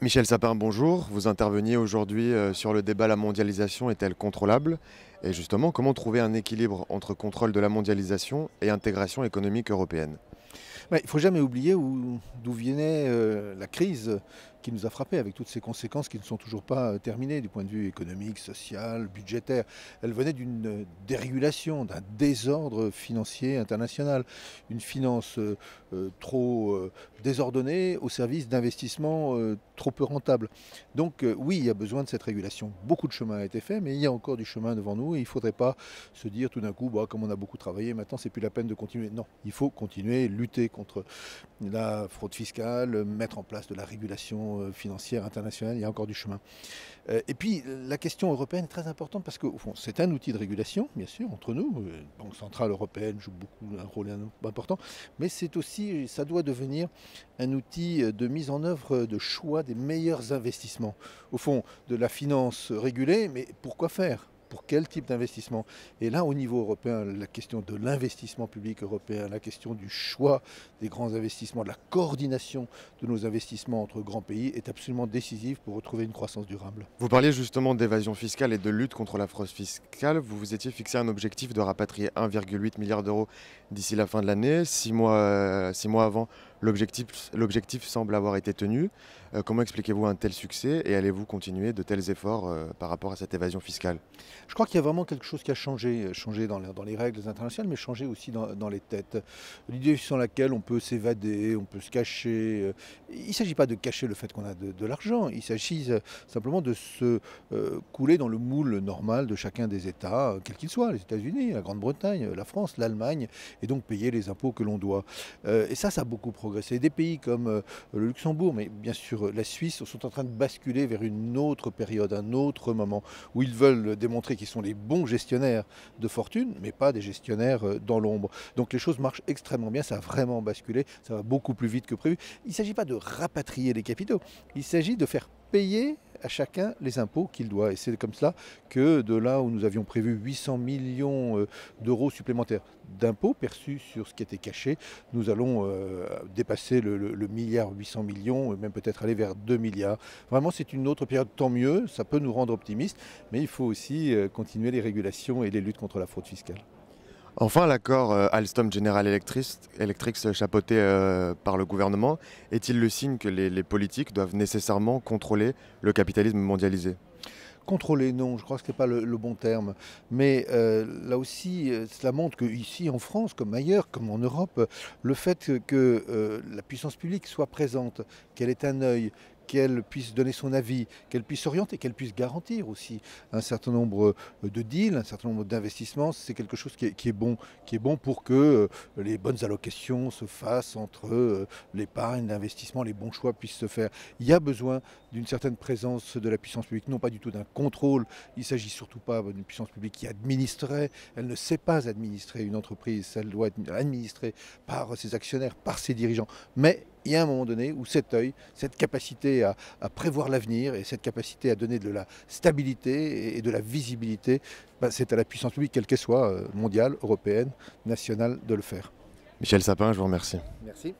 Michel Sapin, bonjour. Vous interveniez aujourd'hui sur le débat: la mondialisation est-elle contrôlable? Et justement, comment trouver un équilibre entre contrôle de la mondialisation et intégration économique européenne? Il ne faut jamais oublier d'où venait la crise qui nous a frappés, avec toutes ces conséquences qui ne sont toujours pas terminées du point de vue économique, social, budgétaire. Elle venait d'une dérégulation, d'un désordre financier international, une finance trop désordonnée au service d'investissements trop peu rentables. Donc oui, il y a besoin de cette régulation. Beaucoup de chemin a été fait, mais il y a encore du chemin devant nous et il ne faudrait pas se dire tout d'un coup, bah, comme on a beaucoup travaillé, maintenant c'est plus la peine de continuer. Non, il faut continuer, lutter contre la fraude fiscale, mettre en place de la régulation financière internationale, il y a encore du chemin. Et puis la question européenne est très importante parce que au fond, c'est un outil de régulation, bien sûr, entre nous. La Banque centrale européenne joue beaucoup un rôle important, mais c'est aussi, ça doit devenir un outil de mise en œuvre de choix des meilleurs investissements. Au fond, de la finance régulée, mais pourquoi faire? Pour quel type d'investissement? Et là, au niveau européen, la question de l'investissement public européen, la question du choix des grands investissements, de la coordination de nos investissements entre grands pays est absolument décisive pour retrouver une croissance durable. Vous parliez justement d'évasion fiscale et de lutte contre la fraude fiscale. Vous vous étiez fixé un objectif de rapatrier 1,8 milliard d'euros d'ici la fin de l'année. 6 mois avant, l'objectif semble avoir été tenu. Comment expliquez-vous un tel succès et allez-vous continuer de tels efforts par rapport à cette évasion fiscale? Je crois qu'il y a vraiment quelque chose qui a changé dans les règles internationales, mais changé aussi dans les têtes. L'idée sur laquelle on peut s'évader, on peut se cacher. Il ne s'agit pas de cacher le fait qu'on a de l'argent, il s'agit simplement de se couler dans le moule normal de chacun des États, quels qu'ils soient, les États-Unis, la Grande-Bretagne, la France, l'Allemagne, et donc payer les impôts que l'on doit. Et ça a beaucoup progressé. Des pays comme le Luxembourg, mais bien sûr la Suisse, sont en train de basculer vers une autre période, un autre moment, où ils veulent démontrer qu'ils sont les bons gestionnaires de fortune, mais pas des gestionnaires dans l'ombre. Donc les choses marchent extrêmement bien, ça a vraiment basculé, ça va beaucoup plus vite que prévu. Il ne s'agit pas de rapatrier les capitaux, il s'agit de faire payer à chacun les impôts qu'il doit. Et c'est comme cela que de là où nous avions prévu 800 millions d'euros supplémentaires d'impôts perçus sur ce qui était caché, nous allons dépasser le milliard 800 millions, même peut-être aller vers 2 milliards. Vraiment, c'est une autre période, tant mieux, ça peut nous rendre optimistes, mais il faut aussi continuer les régulations et les luttes contre la fraude fiscale. Enfin, l'accord Alstom General Electric chapeauté par le gouvernement est-il le signe que les politiques doivent nécessairement contrôler le capitalisme mondialisé? Contrôler, non, je crois que ce n'est pas le bon terme. Mais là aussi, cela montre qu'ici en France, comme ailleurs, comme en Europe, le fait que la puissance publique soit présente, qu'elle ait un œil, qu'elle puisse donner son avis, qu'elle puisse orienter, qu'elle puisse garantir aussi un certain nombre de deals, un certain nombre d'investissements, c'est quelque chose qui est bon pour que les bonnes allocations se fassent entre l'épargne, l'investissement, les bons choix puissent se faire. Il y a besoin d'une certaine présence de la puissance publique, non pas du tout d'un contrôle. Il ne s'agit surtout pas d'une puissance publique qui administrerait. Elle ne sait pas administrer une entreprise, elle doit être administrée par ses actionnaires, par ses dirigeants. Mais il y a un moment donné où cet œil, cette capacité à prévoir l'avenir et cette capacité à donner de la stabilité et de la visibilité, c'est à la puissance publique, quelle qu'elle soit, mondiale, européenne, nationale, de le faire. Michel Sapin, je vous remercie. Merci.